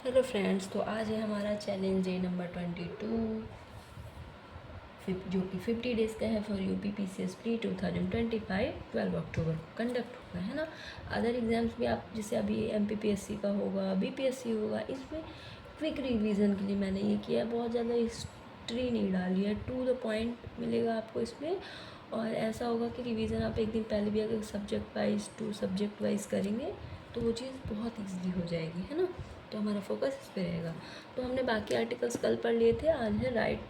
Hello friends, तो आज है हमारा चैलेंज डे नंबर 22 जो कि 50 डेज़ का है फॉर यूपी पीसीएस प्री 2025 12 अक्टूबर को कंडक्ट होगा, है ना। अदर एग्ज़ाम्स भी आप जैसे अभी एमपीपीएससी का होगा, बीपीएससी होगा, इसमें क्विक रिवीजन के लिए मैंने ये किया, बहुत ज़्यादा हिस्ट्री नहीं डाली है, टू द पॉइंट मिलेगा आपको इसमें। और ऐसा होगा कि रिवीजन आप एक दिन पहले भी अगर subject wise to subject wise करेंगे तो वो चीज़ बहुत ईजी हो जाएगी, है ना। तो हमारा फोकस इस पे रहेगा। तो हमने बाकी आर्टिकल्स कल पढ़ लिए थे। आज है right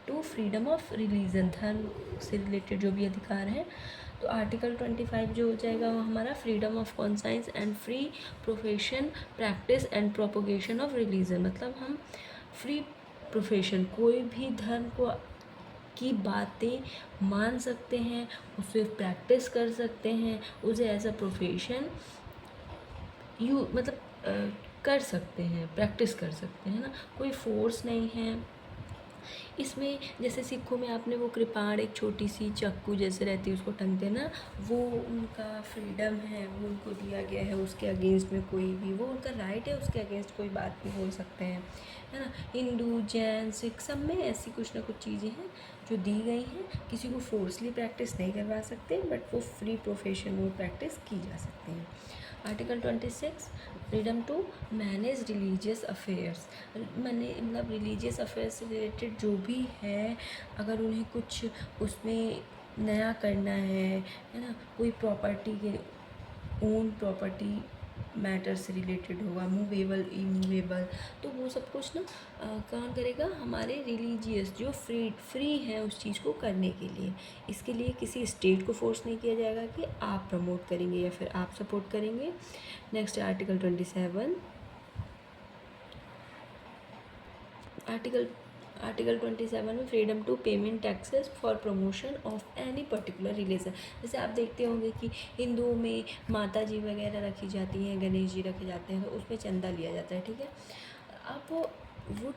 to freedom of religion, धर्म से रिलेटेड जो भी अधिकार हैं। तो आर्टिकल 25 जो हो जाएगा वो हमारा freedom of conscience and free profession practice and propagation of religion, मतलब हम फ्री प्रोफेशन कोई भी धर्म को की बातें मान सकते हैं, उसे प्रैक्टिस कर सकते हैं, उसे एज अ प्रोफेशन मतलब कर सकते हैं, प्रैक्टिस कर सकते हैं ना। कोई फोर्स नहीं है इसमें। जैसे सिखों में आपने वो कृपाण एक छोटी सी चाकू जैसे रहती है उसको टंगते हैं ना, वो उनका फ्रीडम है, वो उनको दिया गया है। उसके अगेंस्ट में कोई भी, वो उनका राइट है, उसके अगेंस्ट कोई बात भी बोल सकते हैं, है ना। हिंदू, जैन, सिख सब में ऐसी कुछ ना कुछ चीज़ें हैं जो दी गई हैं। किसी को फोर्सली प्रैक्टिस नहीं करवा सकते, बट वो फ्री प्रोफेशन में प्रैक्टिस की जा सकती है। Article 26 freedom to manage religious affairs, मैंने मतलब रिलीजियस अफेयर्स से रिलेटेड जो भी है, अगर उन्हें कुछ उसमें नया करना है ना, कोई प्रॉपर्टी के ओन प्रॉपर्टी मैटर से रिलेटेड होगा, मूवेबल इमूवेबल, तो वो सब कुछ ना कौन करेगा, हमारे रिलीजियस जो फ्री है उस चीज़ को करने के लिए। इसके लिए किसी स्टेट को फोर्स नहीं किया जाएगा कि आप प्रमोट करेंगे या फिर आप सपोर्ट करेंगे। नेक्स्ट आर्टिकल 27 आर्टिकल 27 में freedom to payment taxes for promotion of any particular religion. जैसे आप देखते होंगे कि हिंदुओं में माता जी वगैरह रखी जाती हैं, गणेश जी रखे जाते हैं, तो उसमें चंदा लिया जाता है, ठीक है। आप वो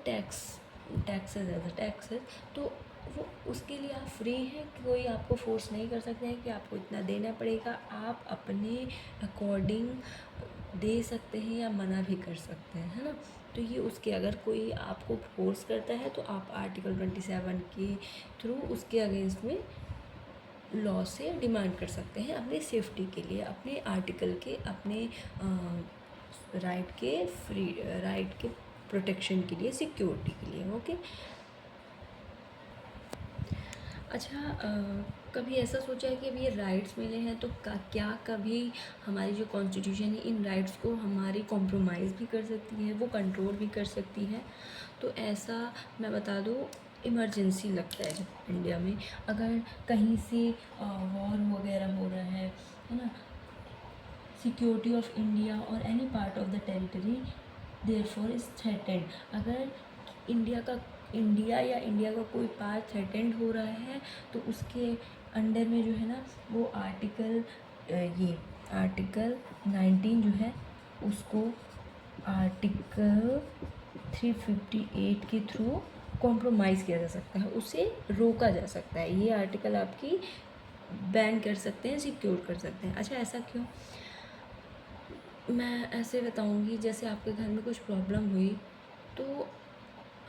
टैक्सेस तो वो उसके लिए आप फ्री हैं, कोई आपको फोर्स नहीं कर सकते हैं कि आपको इतना देना पड़ेगा। आप अपने अकॉर्डिंग दे सकते हैं या मना भी कर सकते हैं, है ना। तो ये उसके अगर कोई आपको फोर्स करता है तो आप आर्टिकल 27 के थ्रू उसके अगेंस्ट में लॉ से डिमांड कर सकते हैं अपनी सेफ्टी के लिए, अपने आर्टिकल के, अपने राइट के प्रोटेक्शन के लिए, सिक्योरिटी के लिए। ओके। अच्छा, कभी ऐसा सोचा है कि अब ये राइट्स मिले हैं तो क्या कभी हमारी जो कॉन्स्टिट्यूशन है इन राइट्स को हमारी कॉम्प्रोमाइज़ भी कर सकती है, वो कंट्रोल भी कर सकती है। तो ऐसा मैं बता दूँ, इमरजेंसी लगता है जब इंडिया में, अगर कहीं से वॉर वगैरह हो रहा है ना, सिक्योरिटी ऑफ इंडिया और any part of the territory therefore is threatened, अगर इंडिया का कोई पार्ट थ्रेटेंड हो रहा है तो उसके अंडर में जो है ना वो आर्टिकल 19 जो है उसको आर्टिकल 358 के थ्रू कॉम्प्रोमाइज़ किया जा सकता है, उसे रोका जा सकता है। ये आर्टिकल आपकी बैन कर सकते हैं, सिक्योर कर सकते हैं। अच्छा, ऐसा क्यों? मैं ऐसे बताऊंगी, जैसे आपके घर में कुछ प्रॉब्लम हुई तो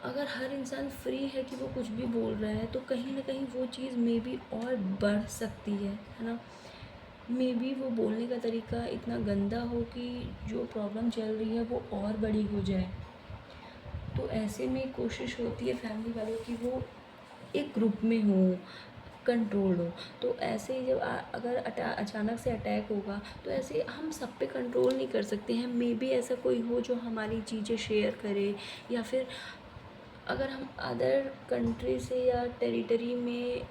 अगर हर इंसान फ्री है कि वो कुछ भी बोल रहा है तो कहीं ना कहीं वो चीज़ मे बी और बढ़ सकती है ना। मे बी वो बोलने का तरीका इतना गंदा हो कि जो प्रॉब्लम चल रही है वो और बड़ी हो जाए। तो ऐसे में कोशिश होती है फैमिली वालों की वो एक ग्रुप में हो, कंट्रोल हो। तो ऐसे ही जब अगर अचानक से अटैक होगा तो ऐसे हम सब पे कंट्रोल नहीं कर सकते हैं। मे बी ऐसा कोई हो जो हमारी चीज़ें शेयर करे, या फिर अगर हम अदर कंट्री से या टेरिटरी में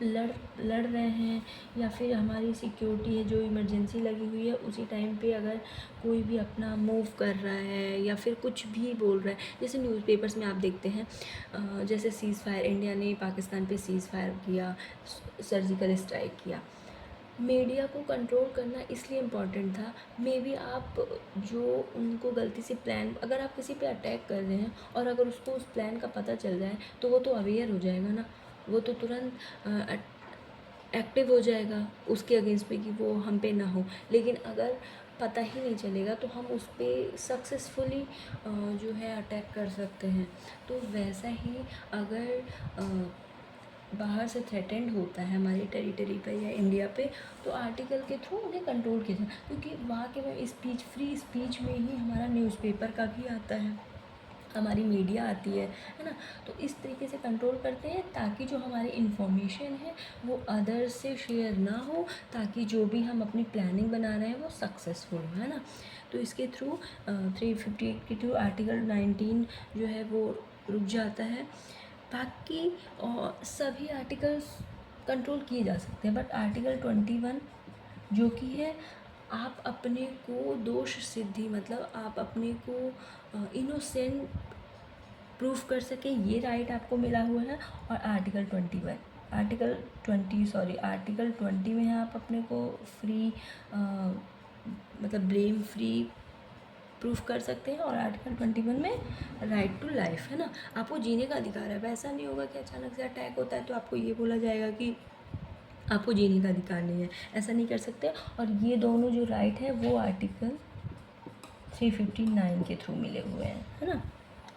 लड़ रहे हैं, या फिर हमारी सिक्योरिटी है जो इमरजेंसी लगी हुई है, उसी टाइम पे अगर कोई भी अपना मूव कर रहा है या फिर कुछ भी बोल रहा है, जैसे न्यूज़पेपर्स में आप देखते हैं जैसे सीज़ फायर, इंडिया ने पाकिस्तान पे सीज़ फायर किया, सर्जिकल स्ट्राइक किया। मीडिया को कंट्रोल करना इसलिए इम्पॉर्टेंट था। मे बी आप जो उनको गलती से प्लान, अगर आप किसी पे अटैक कर रहे हैं और अगर उसको उस प्लान का पता चल जाए तो वो तो अवेयर हो जाएगा ना, वो तो तुरंत एक्टिव हो जाएगा उसके अगेंस्ट में कि वो हम पे ना हो। लेकिन अगर पता ही नहीं चलेगा, तो हम उस पर सक्सेसफुली जो है अटैक कर सकते हैं। तो वैसा ही अगर बाहर से थ्रेटेंड होता है हमारी टेरिटरी पे या इंडिया पे, तो आर्टिकल के थ्रू उन्हें कंट्रोल किया जाए, क्योंकि वहाँ के में स्पीच, फ्री स्पीच में ही हमारा न्यूज़पेपर का भी आता है, हमारी मीडिया आती है ना। तो इस तरीके से कंट्रोल करते हैं ताकि जो हमारी इन्फॉर्मेशन है वो अदर्स से शेयर ना हो, ताकि जो भी हम अपनी प्लानिंग बना रहे हैं वो सक्सेसफुल हो, है ना। तो इसके थ्रू 358 के थ्रू आर्टिकल 19 जो है वो रुक जाता है। बाकी सभी आर्टिकल्स कंट्रोल किए जा सकते हैं, बट आर्टिकल 21 जो कि है, आप अपने को दोष सिद्धि, मतलब आप अपने को इनोसेंट प्रूफ कर सके, ये राइट आपको मिला हुआ है। और आर्टिकल 20 में आप अपने को फ्री मतलब ब्लेम फ्री प्रूफ कर सकते हैं। और आर्टिकल 21 में राइट टू लाइफ, है ना, आपको जीने का अधिकार है। वैसा नहीं होगा कि अचानक से अटैक होता है तो आपको ये बोला जाएगा कि आपको जीने का अधिकार नहीं है, ऐसा नहीं कर सकते। और ये दोनों जो राइट है वो आर्टिकल 359 के थ्रू मिले हुए हैं, है ना।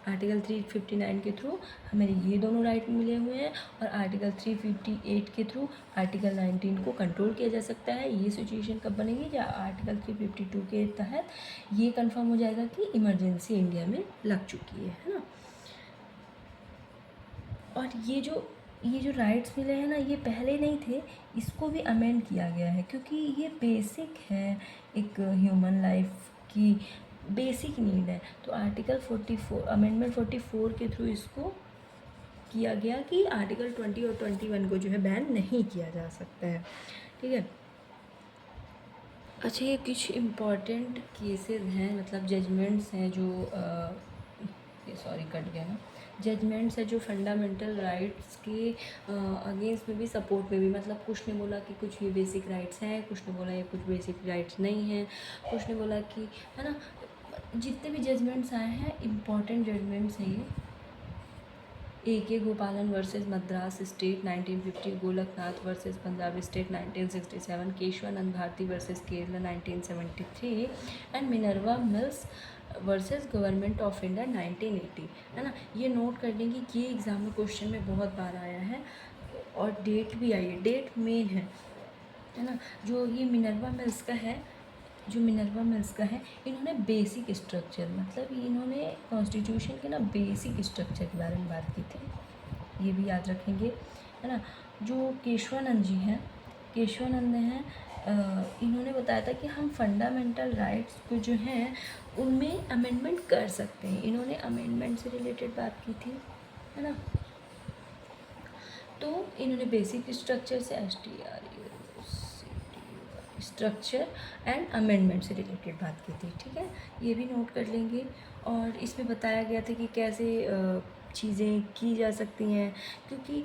आर्टिकल 359 के थ्रू हमें ये दोनों राइट मिले हुए हैं। और आर्टिकल 358 के थ्रू आर्टिकल 19 को कंट्रोल किया जा सकता है। ये सिचुएशन कब बनेगी, जब आर्टिकल 352 के तहत ये कंफर्म हो जाएगा कि इमरजेंसी इंडिया में लग चुकी है ना। और ये जो राइट्स मिले हैं ना, ये पहले नहीं थे, इसको भी अमेंड किया गया है, क्योंकि ये बेसिक है, एक ह्यूमन लाइफ की बेसिक नीड है। तो आर्टिकल 44 अमेंडमेंट 44 के थ्रू इसको किया गया कि आर्टिकल 20 और 21 को जो है बैन नहीं किया जा सकता है, ठीक है। अच्छा, ये कुछ इम्पॉर्टेंट केसेस हैं, मतलब जजमेंट्स हैं जो ये सॉरी कट गया ना, जजमेंट्स है जो फंडामेंटल राइट्स के अगेंस्ट में भी, सपोर्ट में भी। मतलब कुछ ने बोला कि कुछ ये बेसिक राइट्स हैं, कुछ ने बोला ये कुछ बेसिक राइट्स नहीं हैं, कुछ ने बोला कि, है ना। जितने भी जजमेंट्स आए हैं इम्पॉर्टेंट जजमेंट्स हैं ये। A.K. Gopalan versus Madras state 1950, Golaknath versus Punjab state 1967, Kesavananda Bharati versus Kerala 1973 and Minerva Mills versus government of India 1980, है ना। ये नोट कर लेंगे कि ये एग्ज़ाम में क्वेश्चन में बहुत बार आया है और डेट भी आई है, डेट मेन है ना। जो ये मिनर्वा मिल्स का है, इन्होंने बेसिक स्ट्रक्चर, मतलब इन्होंने कॉन्स्टिट्यूशन के ना बेसिक स्ट्रक्चर के बारे में बात की थी, ये भी याद रखेंगे, है ना। जो केशवानंद हैं, इन्होंने बताया था कि हम फंडामेंटल राइट्स को जो हैं उनमें अमेंडमेंट कर सकते हैं। इन्होंने अमेंडमेंट से रिलेटेड बात की थी, है ना। तो इन्होंने बेसिक स्ट्रक्चर से स्ट्रक्चर एंड अमेंडमेंट से रिलेटेड बात की थी, ठीक है, ये भी नोट कर लेंगे। और इसमें बताया गया था कि कैसे चीज़ें की जा सकती हैं, क्योंकि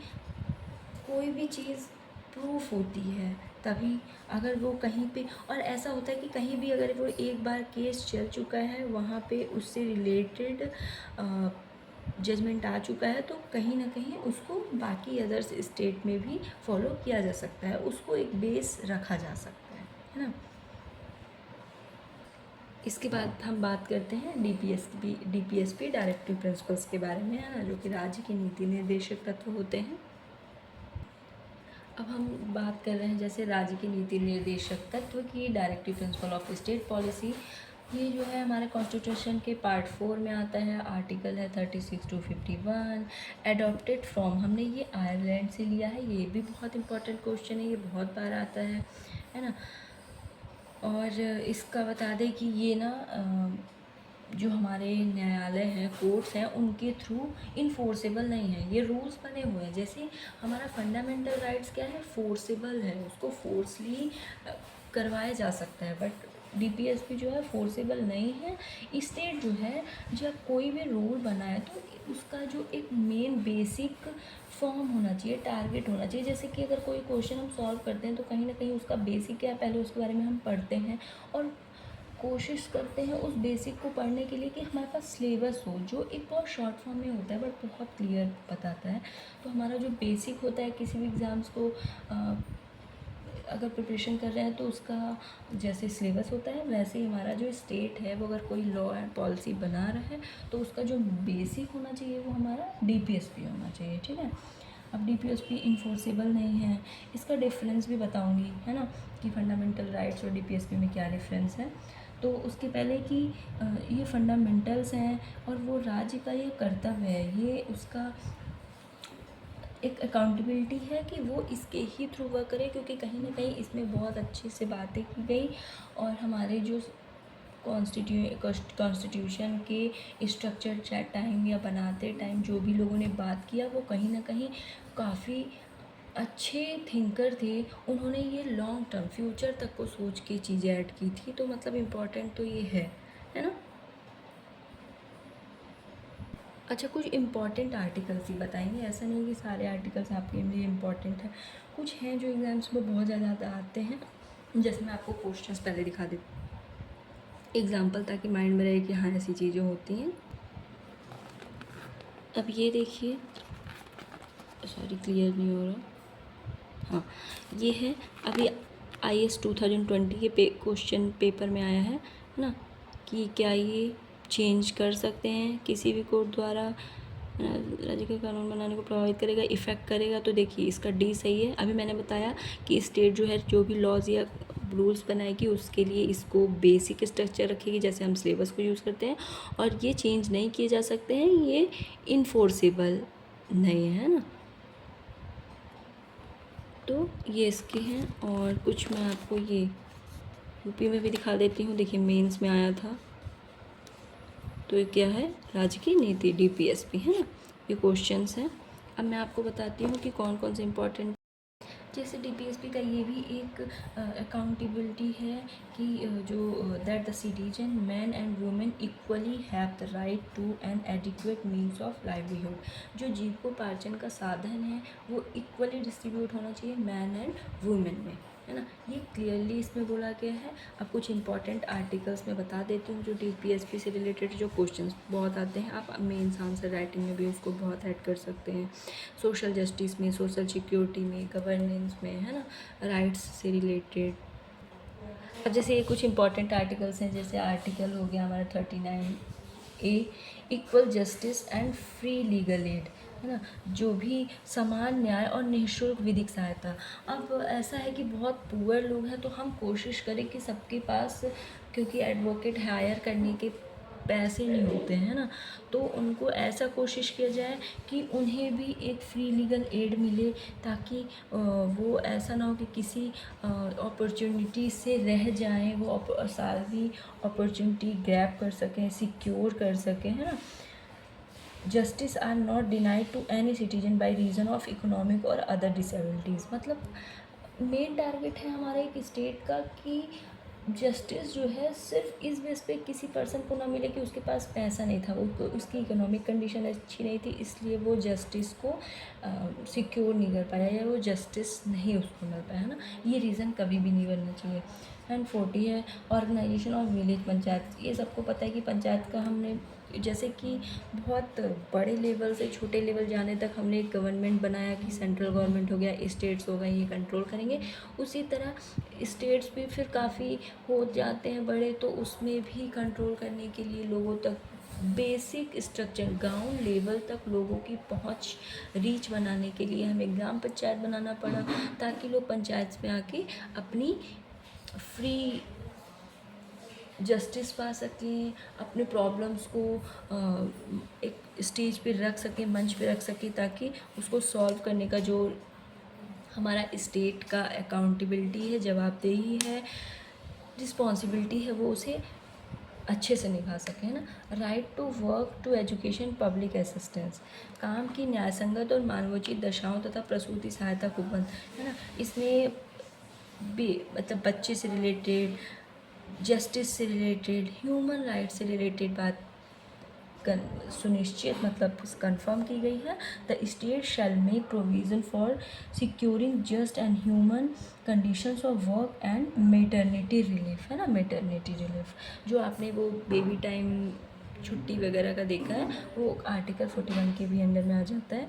कोई भी चीज़ प्रूफ होती है तभी, अगर वो कहीं पे, और ऐसा होता है कि कहीं भी अगर वो एक बार केस चल चुका है, वहाँ पे उससे रिलेटेड जजमेंट आ चुका है, तो कहीं ना कहीं उसको बाकी अदर्स स्टेट में भी फॉलो किया जा सकता है, उसको एक बेस रखा जा सकता है ना। इसके बाद हम बात करते हैं डीपीएसपी डायरेक्टिव प्रिंसिपल्स के बारे में, है ना, जो कि राज्य के नीति निर्देशक तत्व होते हैं। अब हम बात कर रहे हैं जैसे राज्य की नीति निर्देशक तत्व की, directive principle of state policy. ये जो है हमारे कॉन्स्टिट्यूशन के पार्ट 4 में आता है, आर्टिकल है 36 to 51। एडॉप्टेड फ्रॉम, हमने ये आयरलैंड से लिया है, ये भी बहुत इंपॉर्टेंट क्वेश्चन है, ये बहुत बार आता है ना। और इसका बता दें कि ये ना जो हमारे न्यायालय हैं, कोर्ट्स हैं, उनके थ्रू इनफोर्सेबल नहीं है, ये रूल्स बने हुए हैं। जैसे हमारा फंडामेंटल राइट्स क्या है, फोर्सेबल है, उसको फोर्सली करवाया जा सकता है, बट डीपीएसपी जो है फोर्सेबल नहीं है। स्टेट जो है, जब कोई भी रूल बनाए तो उसका जो एक मेन बेसिक फॉर्म होना चाहिए, टारगेट होना चाहिए। जैसे कि अगर कोई क्वेश्चन हम सॉल्व करते हैं तो कहीं ना कहीं उसका बेसिक क्या है, पहले उसके बारे में हम पढ़ते हैं और कोशिश करते हैं उस बेसिक को पढ़ने के लिए कि हमारे पास सिलेबस हो, जो एक बहुत शॉर्ट फॉर्म में होता है बट बहुत क्लियर बताता है। तो हमारा जो बेसिक होता है किसी भी एग्ज़ाम्स को अगर प्रिपरेशन कर रहे हैं तो उसका जैसे सिलेबस होता है वैसे ही हमारा जो स्टेट है वो अगर कोई लॉ एंड पॉलिसी बना रहा है तो उसका जो बेसिक होना चाहिए वो हमारा डीपीएसपी होना चाहिए, ठीक है। अब डीपीएसपी इन्फोर्सेबल नहीं है, इसका डिफरेंस भी बताऊंगी, है ना, कि फंडामेंटल राइट्स और डीपीएसपी में क्या डिफरेंस है। तो उसके पहले कि ये फंडामेंटल्स हैं और वो राज्य का ये कर्तव्य है, ये उसका एक अकाउंटेबिलिटी है कि वो इसके ही थ्रू वर्क करे, क्योंकि कहीं ना कहीं इसमें बहुत अच्छी से बातें की गई और हमारे जो कॉन्स्टिट्यूशन के स्ट्रक्चर टाइम या बनाते टाइम जो भी लोगों ने बात किया वो कहीं ना कहीं काफ़ी अच्छे थिंकर थे, उन्होंने ये लॉन्ग टर्म फ्यूचर तक को सोच के चीज़ें ऐड की थी, तो मतलब इम्पॉर्टेंट तो ये है ना। अच्छा, कुछ इम्पॉर्टेंट आर्टिकल्स ही बताएंगे, ऐसा नहीं कि सारे आर्टिकल्स आपके लिए इम्पॉर्टेंट है, कुछ हैं जो एग्ज़ाम्स में बहुत ज़्यादा आते हैं। जैसे मैं आपको क्वेश्चंस पहले दिखा देती एग्जाम्पल, ताकि माइंड में रहे कि हाँ ऐसी चीज़ें होती हैं। अब ये देखिए, सॉरी क्लियर नहीं हो रहा, हाँ ये है अभी IAS 2020 के क्वेश्चन पेपर में आया है ना, कि क्या ये चेंज कर सकते हैं किसी भी कोर्ट द्वारा, राज्य का कानून बनाने को प्रभावित करेगा, इफ़ेक्ट करेगा। तो देखिए इसका डी सही है। अभी मैंने बताया कि स्टेट जो है जो भी लॉज या रूल्स बनाएगी उसके लिए इसको बेसिक स्ट्रक्चर रखेगी, जैसे हम सिलेबस को यूज़ करते हैं, और ये चेंज नहीं किए जा सकते हैं, ये इन्फोर्सेबल नहीं है ना। तो ये इसके हैं, और कुछ मैं आपको ये यूपी में भी दिखा देती हूँ। देखिए मेंस में आया था, तो ये क्या है, राज्य की नीति, डीपीएसपी, है ना, ये क्वेश्चंस हैं। अब मैं आपको बताती हूँ कि कौन कौन से इम्पोर्टेंट, जैसे डीपीएसपी का ये भी एक अकाउंटेबिलिटी है कि जो that the citizen man and women equally have the right to an adequate means of livelihood. जो जीविकोपार्जन का साधन है वो इक्वली डिस्ट्रीब्यूट होना चाहिए मैन एंड वुमेन में, है ना, ये क्लियरली इसमें बोला गया है। अब कुछ इंपॉर्टेंट आर्टिकल्स में बता देती हूँ जो डीपीएसपी से रिलेटेड जो क्वेश्चंस बहुत आते हैं, आप मेंस आंसर राइटिंग में भी उसको बहुत ऐड कर सकते हैं, सोशल जस्टिस में, सोशल सिक्योरिटी में, गवर्नेंस में, है ना, राइट्स से रिलेटेड। अब जैसे ये कुछ इंपॉर्टेंट आर्टिकल्स हैं, जैसे आर्टिकल हो गया हमारा 39A, equal justice and free legal aid, है ना, जो भी समान न्याय और निःशुल्क विधिक सहायता। अब ऐसा है कि बहुत पुअर लोग हैं तो हम कोशिश करें कि सबके पास, क्योंकि एडवोकेट हायर करने के पैसे नहीं होते हैं ना, तो उनको ऐसा कोशिश किया जाए कि उन्हें भी एक फ्री लीगल एड मिले, ताकि वो ऐसा ना हो कि किसी अपॉर्चुनिटी से रह जाएं, वो सारी अपॉर्चुनिटी ग्रैब कर सकें, सिक्योर कर सकें, है ना। Justice are not denied to any citizen by reason of economic और अदर डिसेबिलिटीज़। मतलब मेन टारगेट है हमारा एक स्टेट का कि जस्टिस जो है सिर्फ इस बेस पे किसी पर्सन को ना मिले कि उसके पास पैसा नहीं था, वो उसकी इकोनॉमिक कंडीशन अच्छी नहीं थी, इसलिए वो जस्टिस को सिक्योर नहीं कर पाया या वो जस्टिस नहीं उसको मिल पाया, है ना, ये रीज़न कभी भी नहीं बनना चाहिए। एंड 40 है ऑर्गेनाइजेशन ऑफ विलेज पंचायत। ये सबको पता है कि पंचायत का हमने जैसे कि बहुत बड़े लेवल से छोटे लेवल जाने तक हमने एक गवर्नमेंट बनाया कि सेंट्रल गवर्नमेंट हो गया, स्टेट्स हो गए, ये कंट्रोल करेंगे, उसी तरह स्टेट्स भी फिर काफ़ी हो जाते हैं बड़े, तो उसमें भी कंट्रोल करने के लिए लोगों तक बेसिक स्ट्रक्चर गांव लेवल तक लोगों की पहुंच रीच बनाने के लिए हमें ग्राम पंचायत बनाना पड़ा, ताकि लोग पंचायत में आके अपनी फ्री जस्टिस पा सकें, अपने प्रॉब्लम्स को एक स्टेज पे रख सकें, मंच पे रख सकें, ताकि उसको सॉल्व करने का जो हमारा स्टेट का अकाउंटेबिलिटी है, जवाबदेही है, रिस्पॉन्सिबिलिटी है, वो उसे अच्छे से निभा सकें, है ना। Right to work to education public assistance, काम की न्यायसंगत और मानवोचित दशाओं तथा प्रसूति सहायता को बंद, है ना, इसमें भी मतलब बच्चे से रिलेटेड, जस्टिस से रिलेटेड, ह्यूमन राइट से रिलेटेड बात सुनिश्चित मतलब कंफर्म की गई है। The state shall make provision for securing just and human conditions of work and maternity relief, है ना, मेटर्निटी रिलीफ, जो आपने वो बेबी टाइम छुट्टी वगैरह का देखा है, वो आर्टिकल 41 के भी अंडर में आ जाता है।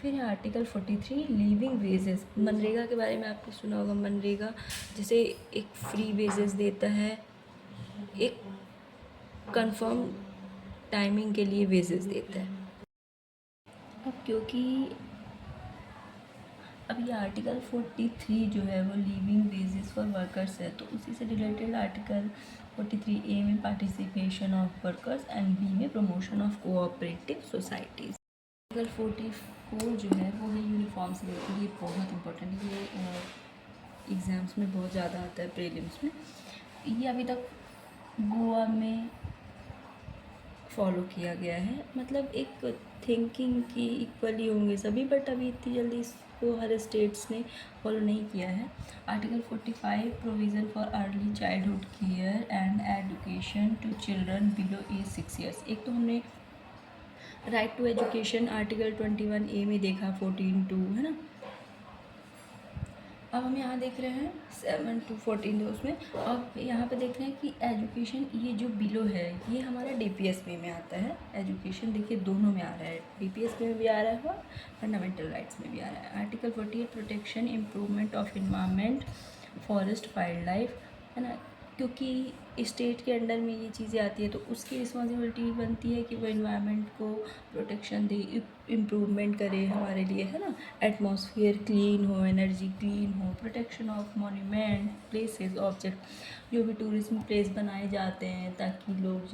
फिर आर्टिकल 43 लिविंग वेजेस। मनरेगा के बारे में आपने सुना होगा। मनरेगा जैसे एक फ्री वेजेस देता है, एक कंफर्म टाइमिंग के लिए वेजेस देता है। अब क्योंकि अब ये आर्टिकल 43 जो है वो लिविंग वेजेस फॉर वर्कर्स है, तो उसी से रिलेटेड आर्टिकल 43A में participation of workers and B में promotion of cooperative societies. Article 44 जो है वो है यूनिफॉर्म सिलेबस। ये बहुत इंपॉर्टेंट है, ये एग्ज़ाम्स में बहुत ज़्यादा आता है, प्रीलिम्स में। ये अभी तक गोवा में फॉलो किया गया है, मतलब एक थिंकिंग की इक्वली होंगे सभी, बट अभी इतनी जल्दी इसको हर स्टेट्स ने फॉलो नहीं किया है। Article 45 provision for early childhood care and education to children below age 6 years. एक तो हमने right to education article 21A में देखा, 14(2) है ना। अब हम यहाँ देख रहे हैं 7 to 14 उसमें। अब यहाँ पे देख रहे हैं कि एजुकेशन, ये जो बिलो है ये हमारा DPSP में आता है। एजुकेशन देखिए दोनों में आ रहा है, DPSP में भी आ रहा है और फंडामेंटल राइट्स में भी आ रहा है। Article 48 protection improvement of environment forest wild life, है ना। क्योंकि स्टेट के अंडर में ये चीज़ें आती है तो उसकी रिस्पॉन्सिबिलिटी बनती है कि वो इन्वायरमेंट को प्रोटेक्शन दे, इम्प्रूवमेंट करे हमारे लिए, है ना। एटमॉस्फेयर क्लीन हो, एनर्जी क्लीन हो, protection of monument places object, जो भी टूरिज्म प्लेस बनाए जाते हैं ताकि लोग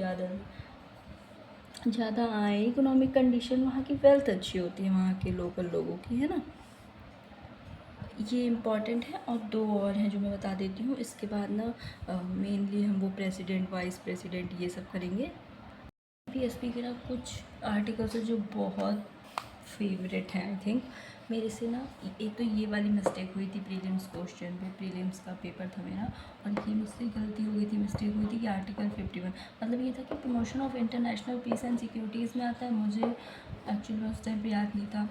ज़्यादा आए, इकोनॉमिक कंडीशन, वहाँ की वेल्थ अच्छी होती है वहाँ के लोकल लोगों की, है ना। ये इम्पॉर्टेंट है। और दो और हैं जो मैं बता देती हूँ, इसके बाद ना मेनली हम वो प्रेसिडेंट, वाइस प्रेसिडेंट ये सब करेंगे। DPSP के ना कुछ आर्टिकल्स है जो बहुत फेवरेट हैं आई थिंक मेरे से ना। एक तो ये वाली मिस्टेक हुई थी प्रीलिम्स क्वेश्चन पे, प्रीलिम्स का पेपर था मेरा, और ये मुझसे गलती हो गई थी, मिस्टेक हुई थी कि आर्टिकल 51, मतलब ये था कि promotion of international peace and securities में आता है। मुझे एक्चुअली में उस टाइम पर याद नहीं था,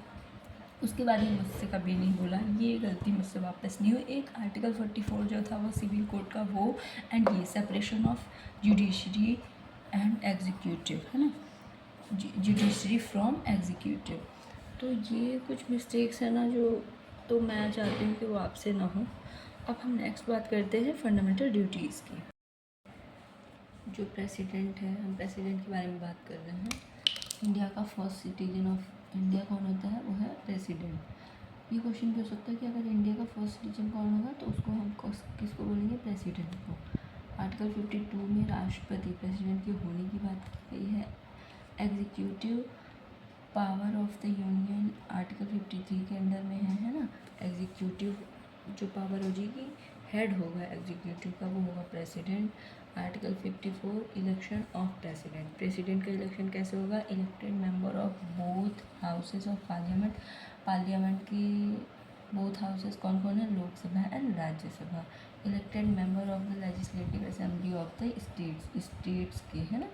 उसके बाद ही मुझसे कभी नहीं बोला, ये गलती मुझसे वापस नहीं हुई। एक आर्टिकल 44 जो था वो सिविल कोड का, वो एंड ये separation of judiciary and executive, है ना, जुडिशरी फ्रॉम एग्जीक्यूटिव। तो ये कुछ मिस्टेक्स हैं ना जो, तो मैं चाहती हूँ कि वो आपसे ना हो। अब हम नेक्स्ट बात करते हैं फंडामेंटल ड्यूटीज़ की। जो प्रेसिडेंट है, हम प्रेसिडेंट के बारे में बात कर रहे हैं। इंडिया का फर्स्ट सिटीजन ऑफ इंडिया कौन होता है, वो है प्रेसिडेंट। ये क्वेश्चन भी हो सकता है कि अगर इंडिया का फर्स्ट सिटीजन कौन होगा तो उसको हम किसको बोलेंगे, प्रेसिडेंट को। आर्टिकल 52 में राष्ट्रपति, प्रेसिडेंट के होने की बात की गई है। Executive power of the union article 53 के अंडर में है ना। एग्जीक्यूटिव जो पावर हो जाएगी, हेड होगा एग्जीक्यूटिव का, वो होगा president. Article 54 election of president. President का इलेक्शन कैसे होगा, elected member of both houses of parliament. Parliament की बोथ हाउसेज कौन कौन है, Lok Sabha and Rajya Sabha. Elected member of the legislative assembly of the states के, है ना,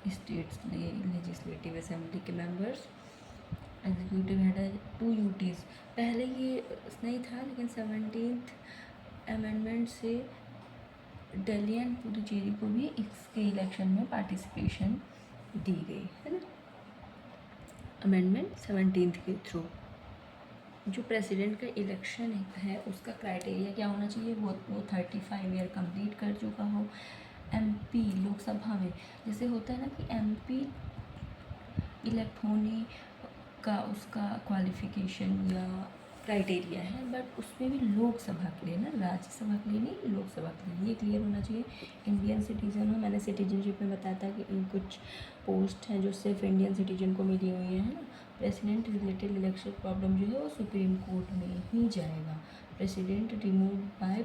स्टेट्स लेजिस्लेटिव असेंबली के मेंबर्स। एग्जीक्यूटिव हेड है। 2 यूटीज़, पहले ये नहीं था लेकिन 17th अमेंडमेंट से दिल्ली एंड पुडुचेरी को भी इसके इलेक्शन में पार्टिसिपेशन दी गई, है ना, अमेंडमेंट 17th के थ्रू। जो प्रेसिडेंट का इलेक्शन है उसका क्राइटेरिया क्या होना चाहिए, वो 35 ईयर कंप्लीट कर चुका हो। MP लोकसभा में जैसे होता है ना कि MP इलेक्ट होने का उसका क्वालिफिकेशन या क्राइटेरिया है, बट उसमें भी लोकसभा के लिए ना, राज्यसभा के लिए नहीं, लोकसभा के लिए, ये क्लियर होना चाहिए। इंडियन सिटीज़न हो, मैंने सिटीजनशिप में बताया था कि कुछ पोस्ट हैं जो सिर्फ इंडियन सिटीजन को मिली हुई है ना। प्रेसिडेंट रिलेटेड इलेक्शन प्रॉब्लम जो है वो सुप्रीम कोर्ट में ही जाएगा। प्रेसिडेंट रिमूव बाय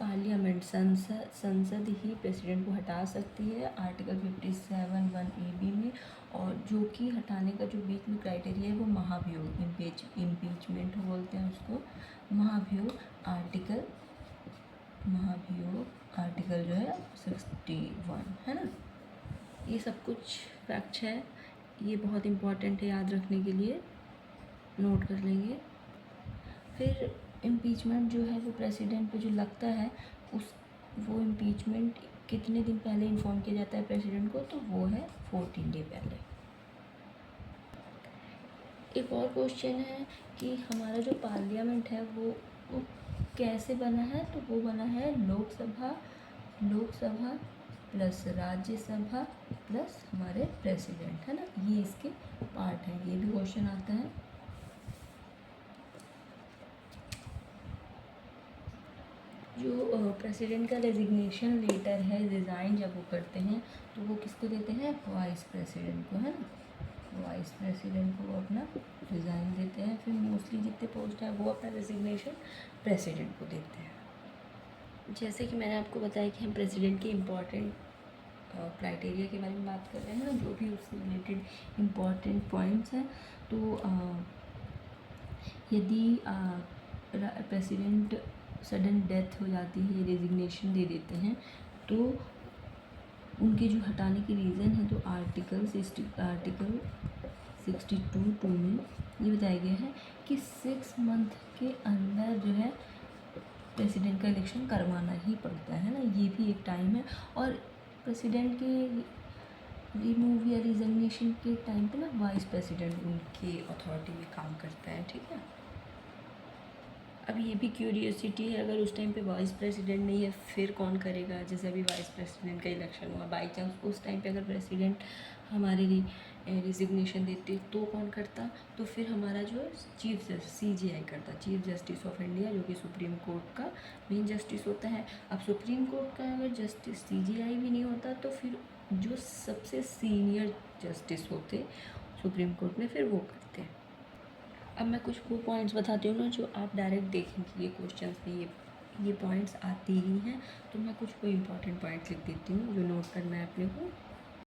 पार्लियामेंट, संसद ही प्रेसिडेंट को हटा सकती है आर्टिकल 57(1)(ab) में। और जो कि हटाने का जो बीच में क्राइटेरिया है वो महाभियोग, इम्पीचमेंट बोलते हैं उसको, महाभियोग आर्टिकल जो है 61, है ना। ये सब कुछ फैक्ट्स है, ये बहुत इम्पॉर्टेंट है याद रखने के लिए, नोट कर लेंगे। फिर इम्पीचमेंट जो है वो प्रेसिडेंट पे जो लगता है वो इम्पीचमेंट कितने दिन पहले इन्फॉर्म किया जाता है प्रेसिडेंट को, तो वो है 14 डे पहले। एक और क्वेश्चन है कि हमारा जो पार्लियामेंट है वो कैसे बना है, तो वो बना है लोकसभा प्लस राज्यसभा प्लस हमारे प्रेसिडेंट, है ना, ये इसके पार्ट हैं। ये भी क्वेश्चन आता है। जो प्रेसिडेंट का रेजिग्नेशन लेटर है, रिज़ाइन जब वो करते हैं तो वो किसको देते हैं, वाइस प्रेसिडेंट को, है ना, वाइस प्रेसिडेंट को वो अपना रिज़ाइन देते हैं। फिर मोस्टली जितने पोस्ट हैं वो अपना रेजिग्नेशन प्रेसिडेंट को देते हैं। जैसे कि मैंने आपको बताया कि हम प्रेसिडेंट के इम्पॉर्टेंट क्राइटेरिया के बारे में बात कर रहे हैं ना, जो भी उससे रिलेटेड इम्पॉर्टेंट पॉइंट्स हैं। तो यदि प्रेसिडेंट सडन डेथ हो जाती है, रेजिग्नेशन दे देते हैं, तो उनके जो हटाने के रीज़न है, तो आर्टिकल 62(2) में ये बताया गया है कि 6 मंथ के अंदर जो है प्रेसिडेंट का इलेक्शन करवाना ही पड़ता है ना, ये भी एक टाइम है। और प्रेसिडेंट के रिमूव या रिजिग्नेशन के टाइम पे ना वाइस प्रेसिडेंट उनके अथॉरिटी में काम करता है, ठीक है। अब ये भी क्यूरियोसिटी है, अगर उस टाइम पे वाइस प्रेसिडेंट नहीं है फिर कौन करेगा। जैसे अभी वाइस प्रेसिडेंट का इलेक्शन हुआ, बाई चांस उस टाइम पे अगर प्रेसिडेंट हमारे रिजिग्नेशन देते तो कौन करता, तो फिर हमारा जो चीफ जस्टिस CJI करता, चीफ जस्टिस ऑफ इंडिया, जो कि सुप्रीम कोर्ट का मेन जस्टिस होता है। अब सुप्रीम कोर्ट का अगर जस्टिस CJI भी नहीं होता, तो फिर जो सबसे सीनियर जस्टिस होते सुप्रीम कोर्ट में, फिर वो करते हैं। अब मैं कुछ वो पॉइंट्स बताती हूँ ना जो आप डायरेक्ट देखेंगे ये क्वेश्चंस में ये पॉइंट्स आती ही हैं, तो मैं कुछ वो इम्पॉर्टेंट पॉइंट्स लिख देती हूँ जो नोट करना है अपने को।